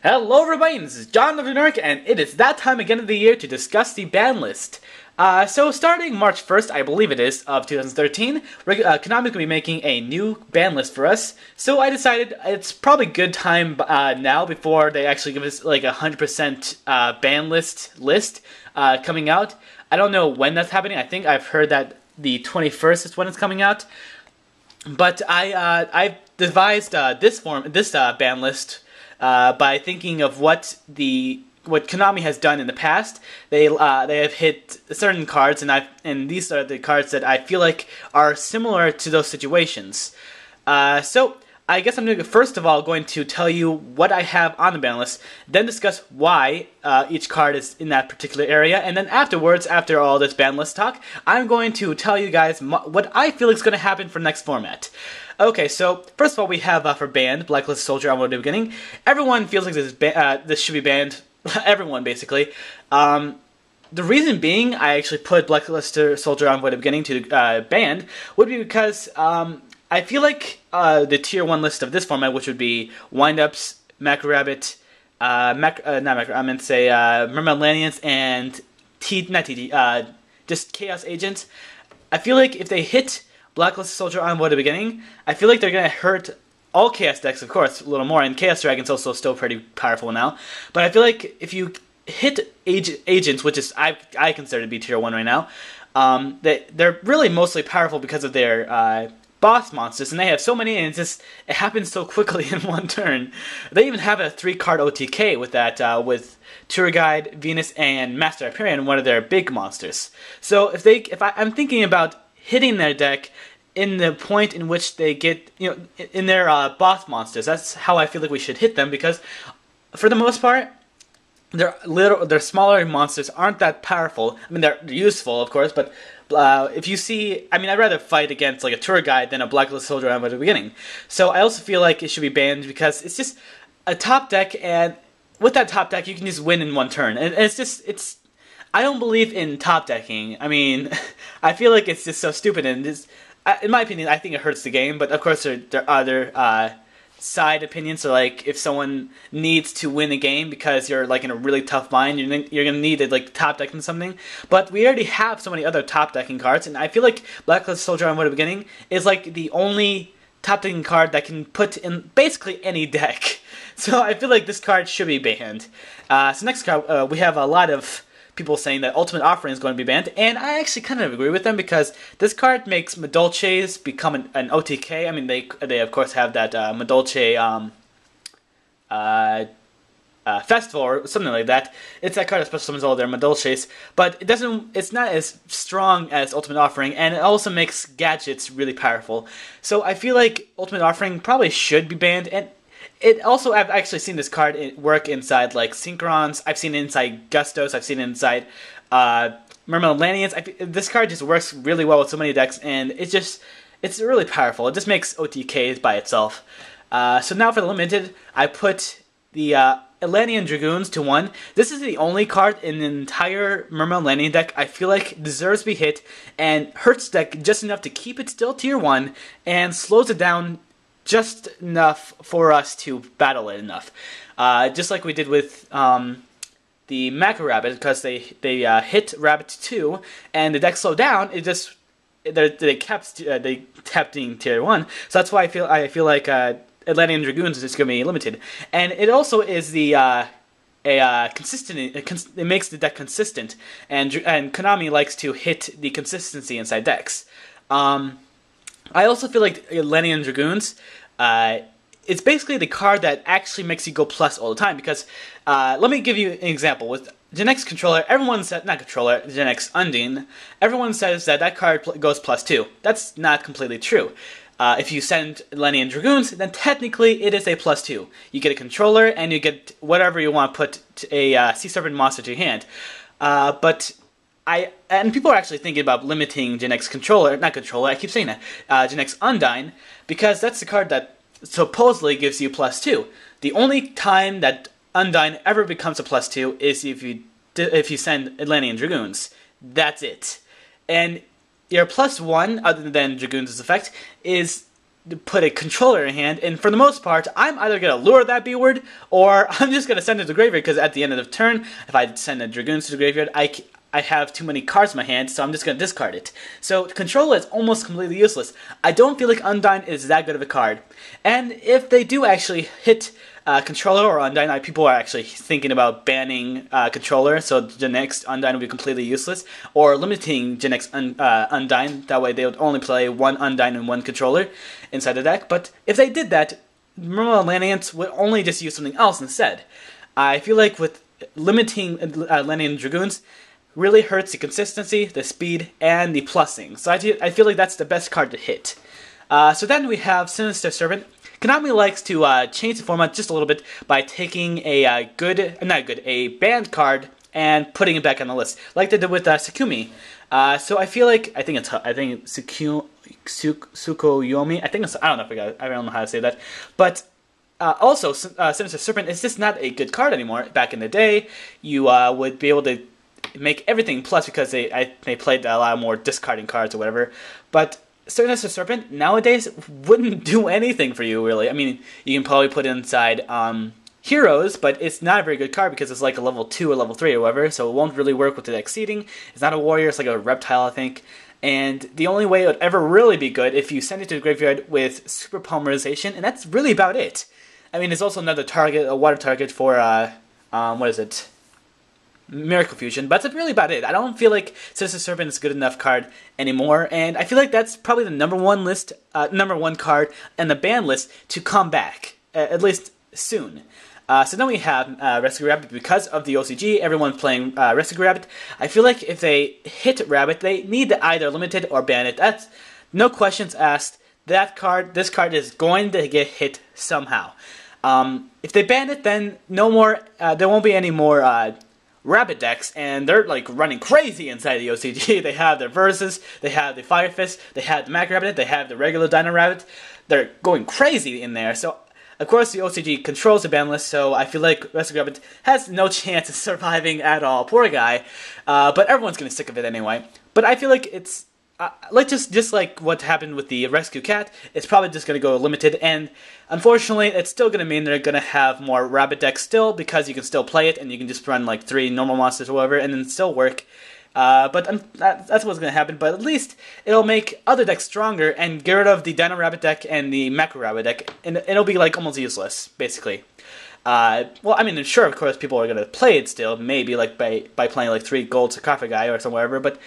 Hello everybody, this is John Doe, and it is that time again of the year to discuss the ban list. So starting March 1st, I believe it is, of 2013, Konami's going to be making a new ban list for us. So I decided it's probably good time now before they actually give us like a 100% ban list coming out. I don't know when that's happening. I think I've heard that the 21st is when it's coming out. But I devised this ban list by thinking of what Konami has done in the past. They have hit certain cards, and these are the cards that I feel like are similar to those situations. So I guess I'm first of all going to tell you what I have on the ban list, then discuss why each card is in that particular area, and then afterwards, after all this ban list talk, I'm going to tell you guys what I feel is going to happen for next format. Okay, so first of all, we have for banned Blacklist Soldier Envoy at the beginning. Everyone feels like this should be banned. Everyone, basically. The reason being, I actually put Blacklist Soldier Envoy at the beginning to banned would be because I feel like the tier 1 list of this format, which would be Windups, Macro Rabbit, Merman and just Chaos Agents. I feel like if they hit Blacklist Soldier Envoy at the beginning, I feel like they're going to hurt all Chaos decks, of course, a little more, and Chaos Dragon's also still pretty powerful now. But I feel like if you hit Agents, which is I consider to be tier 1 right now, they're really mostly powerful because of their boss monsters, and they have so many, and it happens so quickly in one turn. They even have a 3-card OTK with that, with Tour Guide, Venus, and Master Hyperion, one of their big monsters. So I'm thinking about hitting their deck in the point in which they get, in their boss monsters. That's how I feel like we should hit them, because for the most part, their smaller monsters aren't that powerful. I mean, they're useful, of course, but if you see, I'd rather fight against like a tour guide than a Blacklist Soldier at the beginning. So I also feel like it should be banned because it's just a top deck, and with that top deck, you can just win in one turn. And I don't believe in top decking. I mean, I feel like it's just so stupid, and in my opinion, I think it hurts the game. But of course, there are other side opinions. So like, if someone needs to win a game because you're like in a really tough bind, you're gonna need to like top deck in something. But we already have so many other top decking cards, and I feel like Blacklist Soldier at the beginning is like the only top decking card that can put in basically any deck. So I feel like this card should be banned. So next card, we have a lot of people saying that Ultimate Offering is going to be banned, and I actually kind of agree with them because this card makes Madolches become an OTK. I mean, they of course have that Madolche festival or something like that. It's that card that special summons all their Madolches, but it's not as strong as Ultimate Offering, and it also makes gadgets really powerful. So I feel like Ultimate Offering probably should be banned, and it also, I've actually seen this card work inside like Synchrons. I've seen it inside Gustos. I've seen it inside Merman Atlanteans. This card just works really well with so many decks, and it's really powerful. It just makes OTKs by itself. So now for the limited, I put the Atlantean Dragoons to 1. This is the only card in the entire Merman Atlantean deck I feel like deserves to be hit and hurts deck just enough to keep it still tier 1 and slows it down just enough for us to battle it enough. Just like we did with the Macro Rabbit, because they hit Rabbit 2 and the deck slowed down. They kept being tier 1. So that's why I feel like Atlantean Dragoons is just going to be limited. And it also is consistent. It makes the deck consistent, and Konami likes to hit the consistency inside decks. I also feel like Atlantean Dragoons, it's basically the card that actually makes you go plus all the time, because let me give you an example. With Gen X Controller, everyone said, not Controller, Gen X Undine, everyone says that card goes plus 2. That's not completely true. If you send Atlantean Dragoons, then technically it is a plus 2. You get a controller, and you get whatever you want to put a Sea Serpent monster to your hand. And people are actually thinking about limiting Gen X Controller, not Controller, I keep saying that, Gen X Undine, because that's the card that supposedly gives you plus 2. The only time that Undine ever becomes a plus 2 is if you send Atlantean Dragoons. That's it. And your plus 1, other than Dragoons' effect, is put a controller in your hand, and for the most part, I'm either going to lure that B-word, or I'm just going to send it to the graveyard, because at the end of the turn, if I send the Dragoons to the graveyard, I have too many cards in my hand, so I'm just going to discard it. So controller is almost completely useless. I don't feel like Undyne is that good of a card. And if they do actually hit controller or Undyne, people are actually thinking about banning controller, so the next Undyne will be completely useless, or limiting the next Undyne. That way they would only play one Undyne and one controller inside the deck. But if they did that, normal Atlanteans would only just use something else instead. I feel like with limiting Atlantean Dragoons really hurts the consistency, the speed, and the plussing. So I feel like that's the best card to hit. So then we have Sinister Serpent. Konami likes to change the format just a little bit by taking a banned card and putting it back on the list, like they did with Tsukuyomi. So I feel like I think Tsukuyomi. I don't know how to say that, but. Also, Sinister Serpent is just not a good card anymore. Back in the day, you would be able to make everything plus because they played a lot more discarding cards or whatever. But Sinister Serpent nowadays wouldn't do anything for you, really. I mean, you can probably put it inside Heroes, but it's not a very good card because it's like a level 2 or level 3 or whatever, so it won't really work with the deck seeding. It's not a warrior, it's like a reptile, I think. And the only way it would ever really be good if you send it to the graveyard with Super Polymerization, and that's really about it. I mean, there's also another target, a water target for, what is it? Miracle Fusion, but that's really about it. I don't feel like Sinister Serpent is a good enough card anymore, and I feel like that's probably the number one card in the ban list to come back, at least soon. So then we have Rescue Rabbit. Because of the OCG, everyone's playing Rescue Rabbit. I feel like if they hit Rabbit, they need to either limit it or ban it. That's no questions asked. This card is going to get hit somehow. If they ban it, then no more. There won't be any more Rabbit decks, and they're like running crazy inside the OCG. They have their Versus, they have the Fire Fist, they have the Mac Rabbit, they have the regular Dino Rabbit. They're going crazy in there. So, of course, the OCG controls the ban list, so I feel like Rescue Rabbit has no chance of surviving at all. Poor guy. But everyone's getting sick of it anyway. But I feel like it's just like what happened with the Rescue Cat, it's probably just going to go limited, and unfortunately, it's still going to mean they're going to have more Rabbit decks still, because you can still play it, and you can just run like 3 normal monsters or whatever, and then still work. But that's what's going to happen, but at least it'll make other decks stronger, and get rid of the Dino Rabbit deck and the Macro Rabbit deck, and it'll be like almost useless, basically. Well, I mean, sure, of course, people are going to play it still, maybe like by playing like 3 gold Sarcophagi or somewhere, but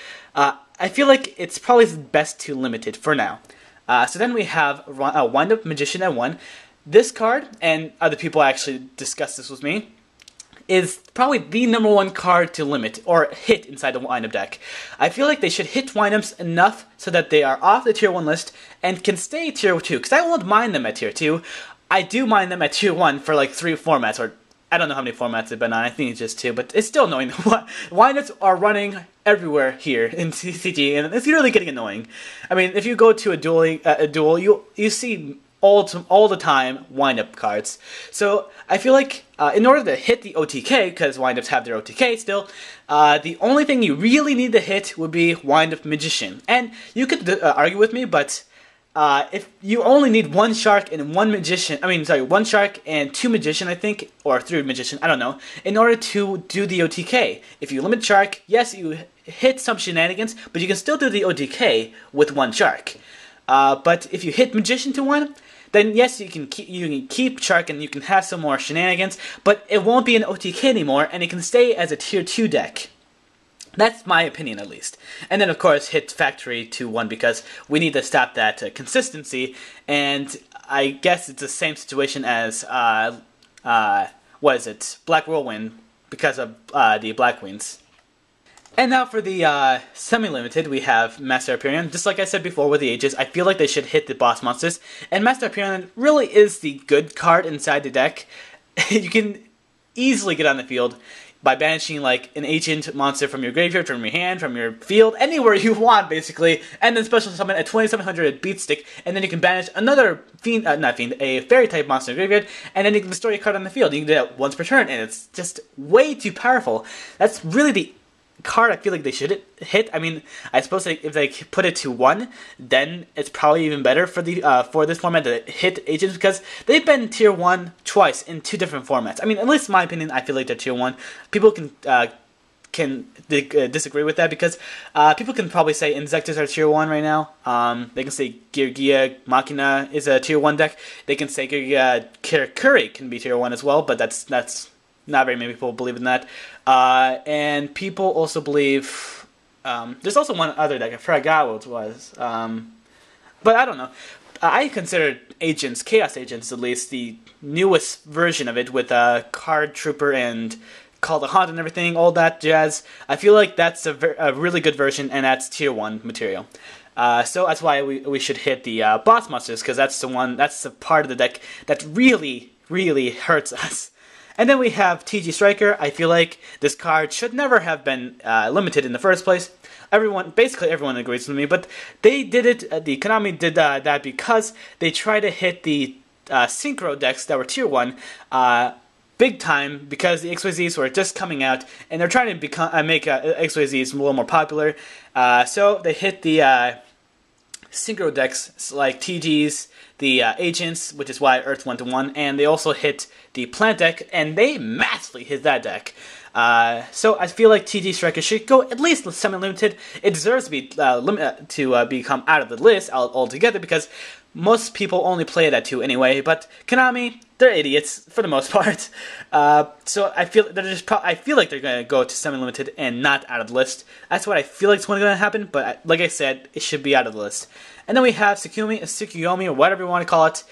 I feel like it's probably best to limit it for now. So then we have Wind Up Magician at 1. This card, and other people actually discussed this with me, is probably the number 1 card to limit or hit inside the Wind Up deck. I feel like they should hit Wind Ups enough so that they are off the Tier 1 list and can stay Tier 2, because I won't mind them at Tier 2. I do mind them at Tier 1 for like 3 formats, or I don't know how many formats they've been on, I think it's just 2, but it's still annoying. Wind-ups are running everywhere here in CG, and it's really getting annoying. I mean, if you go to a duel, you see all the time wind-up cards. So I feel like in order to hit the OTK, because wind-ups have their OTK still, the only thing you really need to hit would be Wind-Up Magician. And you could argue with me, but if you only need 1 shark and 1 magician, 1 shark and 2 magician, I think, or 3 magician, I don't know, in order to do the OTK. If you limit shark, yes, you hit some shenanigans, but you can still do the OTK with 1 shark. But if you hit magician to 1, then yes, you can keep shark and you can have some more shenanigans, but it won't be an OTK anymore, and it can stay as a tier 2 deck. That's my opinion, at least. And then, of course, hit Factory to 1, because we need to stop that consistency. And I guess it's the same situation as, Black Whirlwind, because of the Black Queens. And now for the semi-limited, we have Master Hyperion. Just like I said before with the Ages, I feel like they should hit the boss monsters. And Master Hyperion really is the good card inside the deck. You can easily get on the field by banishing like an ancient monster from your graveyard, from your hand, from your field, anywhere you want, basically, and then special summon a 2700 beat stick, and then you can banish another a fairy type monster in your graveyard, and then you can destroy a card on the field. You can do that once per turn, and it's just way too powerful. That's really the card I feel like they should hit. I mean, I suppose if they put it to 1, then it's probably even better for this format to hit agents, because they've been tier 1 twice in 2 different formats. I mean, at least in my opinion, I feel like they're tier 1. People can disagree with that, because people can probably say Insectors are tier 1 right now. They can say Gear Machina is a tier 1 deck. They can say Gear Kirikuri can be tier 1 as well, but that's not very many people believe in that. And people also believe there's also one other deck, I forgot what it was. But I don't know. I consider Agents, Chaos Agents at least, the newest version of it with Card Trooper and Call the Haunt and everything, all that jazz. I feel like that's a really good version, and that's tier 1 material. So that's why we should hit the boss monsters, because that's the part of the deck that really, really hurts us. And then we have TG Striker. I feel like this card should never have been limited in the first place. Basically everyone agrees with me, but they did it, the Konami did that because they tried to hit the Synchro decks that were tier 1 big time, because the XYZs were just coming out, and they're trying to make XYZs a little more popular. So they hit the Synchro decks like TGs, the Agents, which is why Earth went to 1, and they also hit the Plant deck, and they massively hit that deck. So I feel like TG Striker should go at least semi-limited. It deserves to be become out of the list altogether, because most people only play it at 2 anyway. But Konami, they're idiots for the most part. So I feel like they're gonna go to semi-limited and not out of the list. That's what I feel like is going to happen. But like I said, it should be out of the list. And then we have Tsukuyomi, or whatever you want to call it.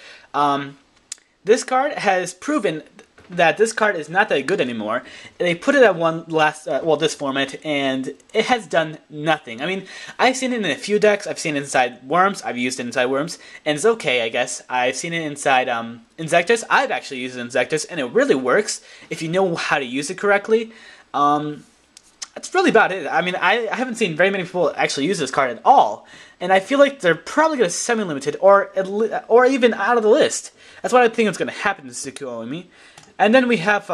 This card has proven that this card is not that good anymore. They put it at 1 this format, and it has done nothing. I mean, I've seen it in a few decks. I've seen it inside Worms. I've used it inside Worms, and it's okay, I guess. I've seen it inside Insectors. I've actually used it in Insectors, and it really works if you know how to use it correctly. That's really about it. I mean, I haven't seen very many people actually use this card at all, and I feel like they're probably going to semi-limited or even out of the list. That's what I think is going to happen to Tsukuyomi. And then we have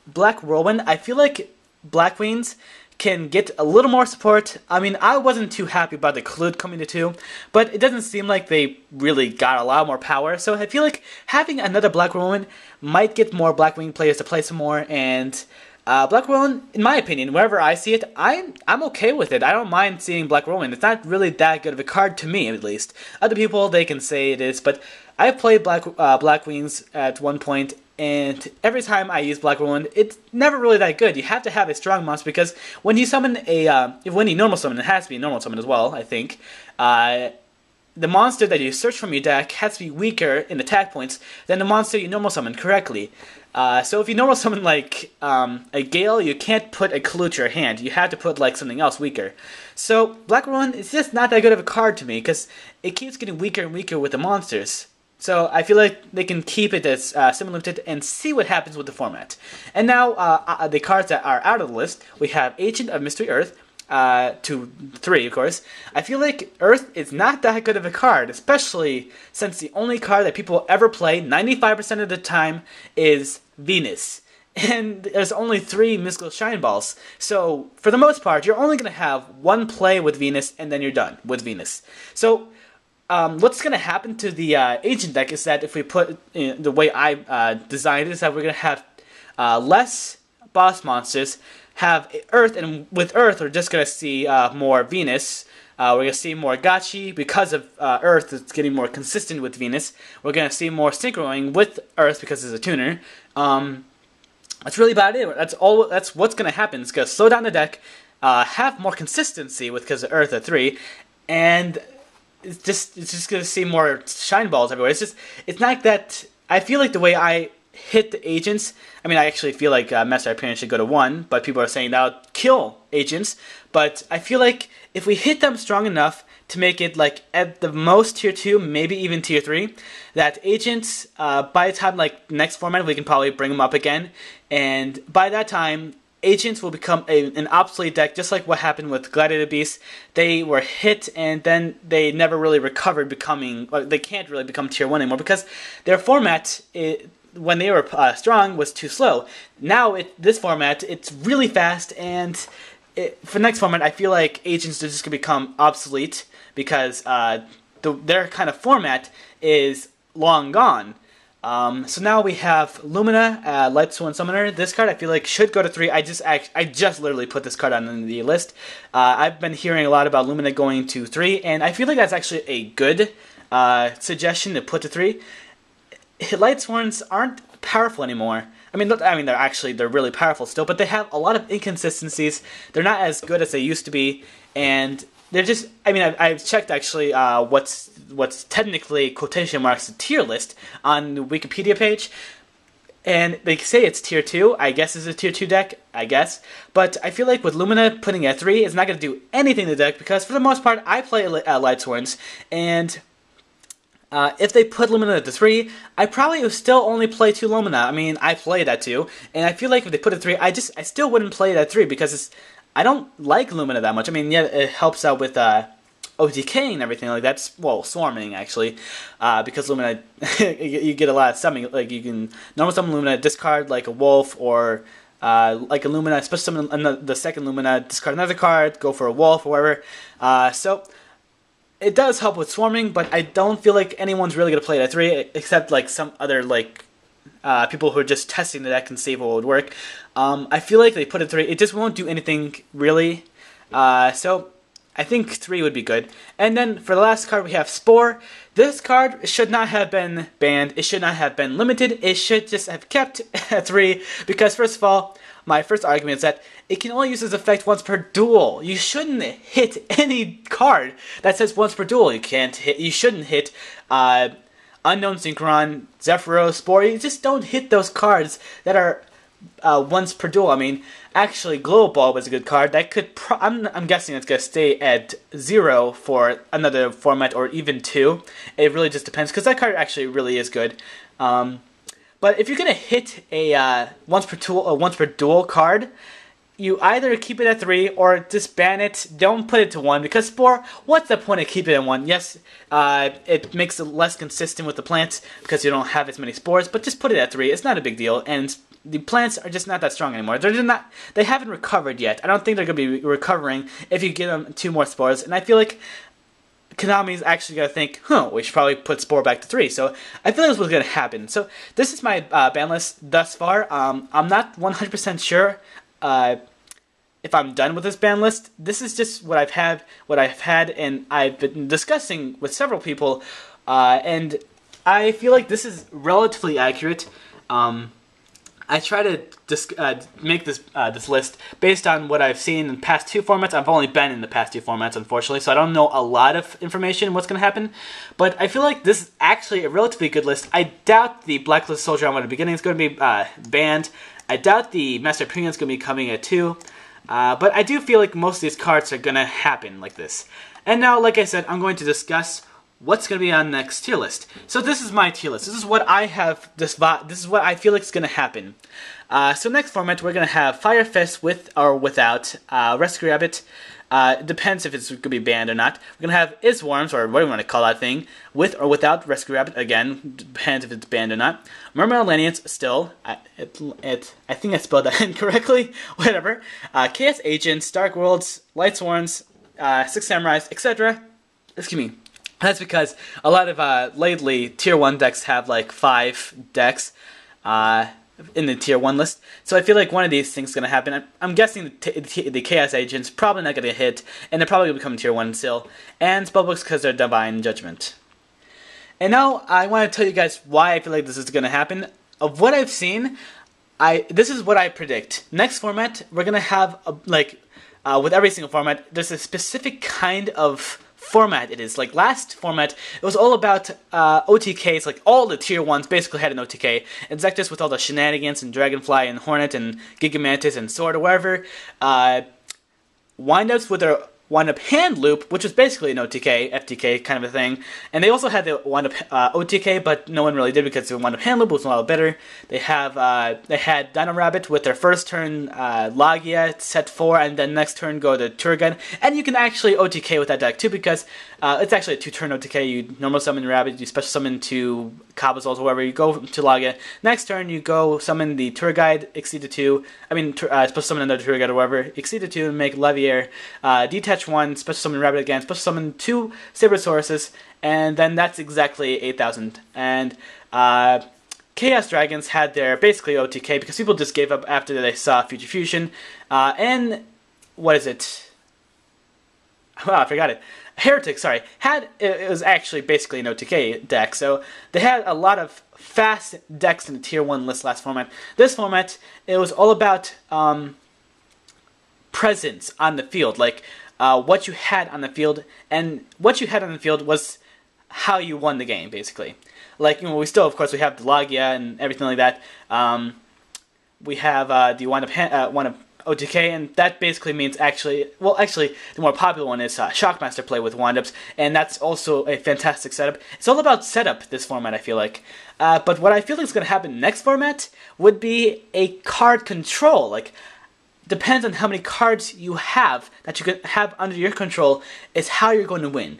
Black Whirlwind. I feel like Black Wings can get a little more support. I mean, I wasn't too happy about the Clued coming to 2, but it doesn't seem like they really got a lot more power. So I feel like having another Black Whirlwind might get more Black Wing players to play some more. And Black Whirlwind, in my opinion, wherever I see it, I'm okay with it. I don't mind seeing Black Whirlwind. It's not really that good of a card to me, at least. Other people, they can say it is, but I've played Black Wings at one point, and every time I use Black Whirlwind, it's never really that good. You have to have a strong monster, because when you summon when you normal summon, it has to be a normal summon as well, I think, the monster that you search from your deck has to be weaker in attack points than the monster you normal summon correctly. So if you normal summon like a Gale, you can't put a Clue to your hand. You have to put like something else weaker. So Black Whirlwind is just not that good of a card to me, because it keeps getting weaker and weaker with the monsters. So I feel like they can keep it as semi-limited and see what happens with the format. And now the cards that are out of the list, we have Agent of Mystery Earth, 3 of course. I feel like Earth is not that good of a card, especially since the only card that people ever play 95% of the time is Venus. And there's only 3 Mystical Shine Balls. So for the most part, you're only going to have 1 play with Venus, and then you're done with Venus. So what's going to happen to the Agent deck is that if we put the way I designed it, is that we're going to have less boss monsters, have Earth, and with Earth we're just going to see more Venus. We're going to see more Gachi because of Earth. It's getting more consistent with Venus. We're going to see more synchroing with Earth because it's a tuner. That's really about it. That's what's going to happen. It's going to slow down the deck, have more consistency because of Earth at 3, and it's just going to see more shine balls everywhere. It's not like that. I feel like the way I hit the agents, I mean, I actually feel like Master Hyperion should go to 1, but people are saying that'll kill agents. But I feel like if we hit them strong enough to make it like at the most tier 2, maybe even tier 3, that agents, by the time like next format, we can probably bring them up again, and by that time, agents will become an obsolete deck, just like what happened with Gladiator Beasts. They were hit, and then they never really recovered, they can't really become tier 1 anymore, because their format, when they were strong, was too slow. Now, this format, it's really fast, and for next format, I feel like agents are just going to become obsolete because their kind of format is long gone. So now we have Lumina, Lightsworn Summoner. This card I feel like should go to 3. I just literally put this card on the list. I've been hearing a lot about Lumina going to 3, and I feel like that's actually a good suggestion to put to 3. Lightsworns aren't powerful anymore. I mean, they're really powerful still, but they have a lot of inconsistencies. They're not as good as they used to be, and they're just. I mean, I've checked actually what's technically quotation marks a tier list on the Wikipedia page, and they say it's tier 2. I guess it's a tier 2 deck. I guess, but I feel like with Lumina putting it at 3, it's not going to do anything to the deck because for the most part, I play Lightsworns and. If they put Lumina at the 3, I probably would still only play 2 Lumina. I mean, I played at 2, and I feel like if they put it at 3, I still wouldn't play it at 3 because I don't like Lumina that much. I mean, yeah, it helps out with OTK and everything like that. Well, swarming actually, because Lumina you get a lot of summoning. Like you can normal summon Lumina, discard like a wolf or like a Lumina, especially summon the second Lumina, discard another card, go for a wolf or whatever. So. It does help with swarming, but I don't feel like anyone's really going to play it at 3, except like some other like people who are just testing the deck and see if it would work. I feel like they put it at 3, it just won't do anything really. So I think 3 would be good. And then for the last card we have Spore. This card should not have been banned. It should not have been limited. It should just have kept at 3 because first of all, my first argument is that it can only use this effect once per duel. You shouldn't hit any card that says once per duel. You shouldn't hit Unknown Synchron, Zephyros, Spore. You just don't hit those cards that are once per duel. I mean, actually, Global Bulb is a good card. That could I'm guessing it's gonna stay at 0 for another format or even 2. It really just depends because that card actually really is good. But if you're gonna hit a once per duel card, you either keep it at 3 or just ban it. Don't put it to 1 because Spore. What's the point of keeping it at 1? Yes, it makes it less consistent with the plants because you don't have as many spores. But just put it at 3. It's not a big deal, and the plants are just not that strong anymore. They're just not. They haven't recovered yet. I don't think they're gonna be recovering if you give them 2 more spores. And I feel like Konami's actually going to think, we should probably put Spore back to 3. So I feel like this was going to happen. So this is my ban list thus far. I'm not 100% sure if I'm done with this ban list. This is just what I've had, and I've been discussing with several people, and I feel like this is relatively accurate. I try to make this list based on what I've seen in the past 2 formats. I've only been in the past 2 formats, unfortunately, so I don't know a lot of information what's going to happen. But I feel like this is actually a relatively good list. I doubt the Blacklist Soldier at the beginning is going to be banned. I doubt the Master Hyperion is going to be coming at 2. But I do feel like most of these cards are going to happen like this. And now, like I said, I'm going to discuss what's going to be on next tier list. So this is my tier list. This is what I have. This is what I feel like is going to happen. So next format, we're going to have Fire Fist with or without Rescue Rabbit. It depends if it's going to be banned or not. We're going to have Isworms, or what do you want to call that thing, with or without Rescue Rabbit. Again, depends if it's banned or not. Merman Atlanteans, still. I think I spelled that incorrectly. Whatever. Chaos Agents, Dark Worlds, Lightsworns, Six Samurais, etc. Excuse me. That's because a lot of lately tier 1 decks have like 5 decks in the tier 1 list. So I feel like one of these things is going to happen. I'm guessing the Chaos Agents probably not going to hit, and they're probably going to become tier 1 still. And Spellbooks because they're Divine Judgment. And now I want to tell you guys why I feel like this is going to happen. Of what I've seen, this is what I predict. Next format, we're going to have, with every single format, there's a specific kind of format it is. Like last format, it was all about OTKs, like all the tier 1s basically had an OTK. And Zectus with all the shenanigans and Dragonfly and Hornet and Gigamantis and Sword or whatever. Windups with their wind-up hand loop, which was basically an OTK, FTK kind of a thing. And they also had the wind-up OTK, but no one really did because the wind-up hand loop was a lot better. They had Dino Rabbit with their first turn Lagia, set 4, and then next turn go to Tour Guide. And you can actually OTK with that deck too because it's actually a 2-turn OTK. You normal summon Rabbit, you special summon to Cabazol or wherever, you go to Lagia. Next turn you go summon the Tour Guide, exceed to 2. I mean, special summon another Tour Guide or whatever, exceed to 2 and make Levier, detach 1, special summon Rabbit again, special summon 2 Sabrosauruses, and then that's exactly 8,000. And Chaos Dragons had their basically OTK because people just gave up after they saw Future Fusion. And what is it? Wow, I forgot it. Heretic, sorry, it was actually basically an OTK deck, so they had a lot of fast decks in the Tier 1 list last format. This format, it was all about presence on the field, like what you had on the field, and what you had on the field was how you won the game, basically. Like, you know, we still, of course, we have the Lagia and everything like that. We have the one of OTK, and that basically means actually, the more popular one is Shockmaster play with windups, and that's also a fantastic setup. It's all about setup, this format, I feel like. But what I feel like is going to happen next format would be a card control. Like, depends on how many cards you have that you can have under your control is how you're going to win.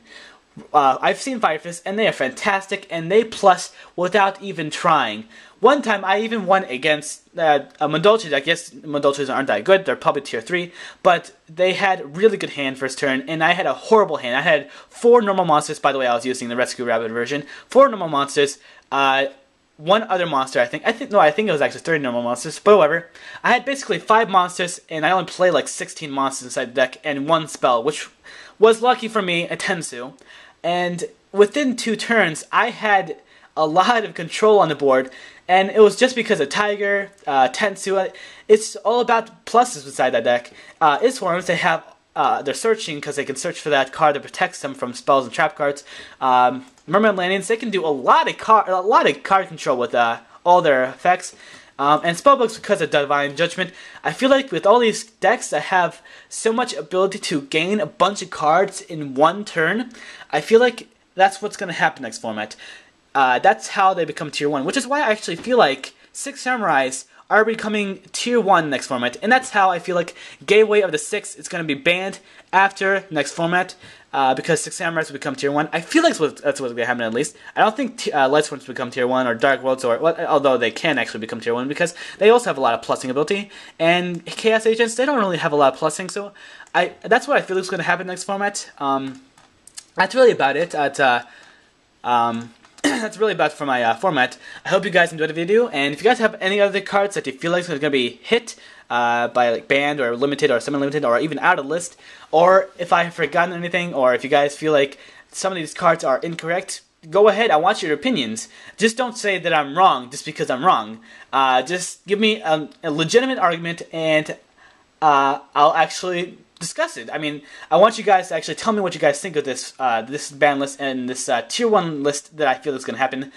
I've seen Fire Fist, and they are fantastic, and they plus without even trying. One time, I even won against a Mondolchi deck. Yes, Mondolchis aren't that good. They're probably Tier 3. But they had really good hand first turn, and I had a horrible hand. I had 4 normal monsters. By the way, I was using the Rescue Rabbit version. 4 normal monsters. One other monster, I think it was actually 30 normal monsters, but whatever. I had basically 5 monsters, and I only played like 16 monsters inside the deck, and 1 spell, which was lucky for me, a Tensu. And within 2 turns, I had a lot of control on the board, and it was just because of Tiger, Tensu. It's all about pluses inside that deck. Isworms, they have, they're searching because they can search for that card that protects them from spells and trap cards. Merman Atlanteans, they can do a lot of card control with all their effects. And spellbooks because of Divine Judgment. I feel like with all these decks that have so much ability to gain a bunch of cards in 1 turn, I feel like that's what's going to happen next format. That's how they become Tier 1, which is why I actually feel like 6 Samurais are becoming Tier 1 next format, and that's how I feel like Gateway of the 6 is going to be banned after next format, because 6 Samurais will become Tier 1. I feel like that's what's going to happen at least. I don't think Lightsworn will become Tier 1, or Dark Worlds, although they can actually become Tier 1, because they also have a lot of plussing ability, and Chaos Agents, they don't really have a lot of plussing, so that's what I feel is going to happen next format. That's really about it. That's really about for my format. I hope you guys enjoyed the video, and if you guys have any other cards that you feel like are going to be hit by like banned or limited or semi-limited or even out of list, or if I have forgotten anything, or if you guys feel like some of these cards are incorrect, go ahead, I want your opinions. Just don't say that I'm wrong just because I'm wrong. Just give me a legitimate argument, and I'll actually discuss it. I mean, I want you guys to actually tell me what you guys think of this this ban list and this Tier 1 list that I feel is going to happen.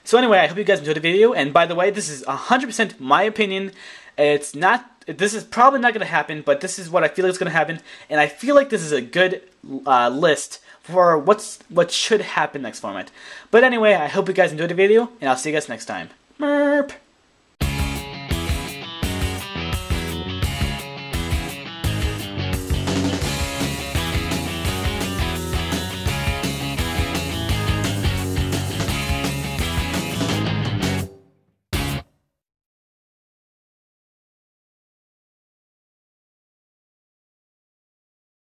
So anyway, I hope you guys enjoyed the video, and by the way, this is 100% my opinion. This is probably not going to happen, but this is what I feel is going to happen, and I feel like this is a good list for what should happen next format. But anyway, I hope you guys enjoyed the video, and I'll see you guys next time. Merp!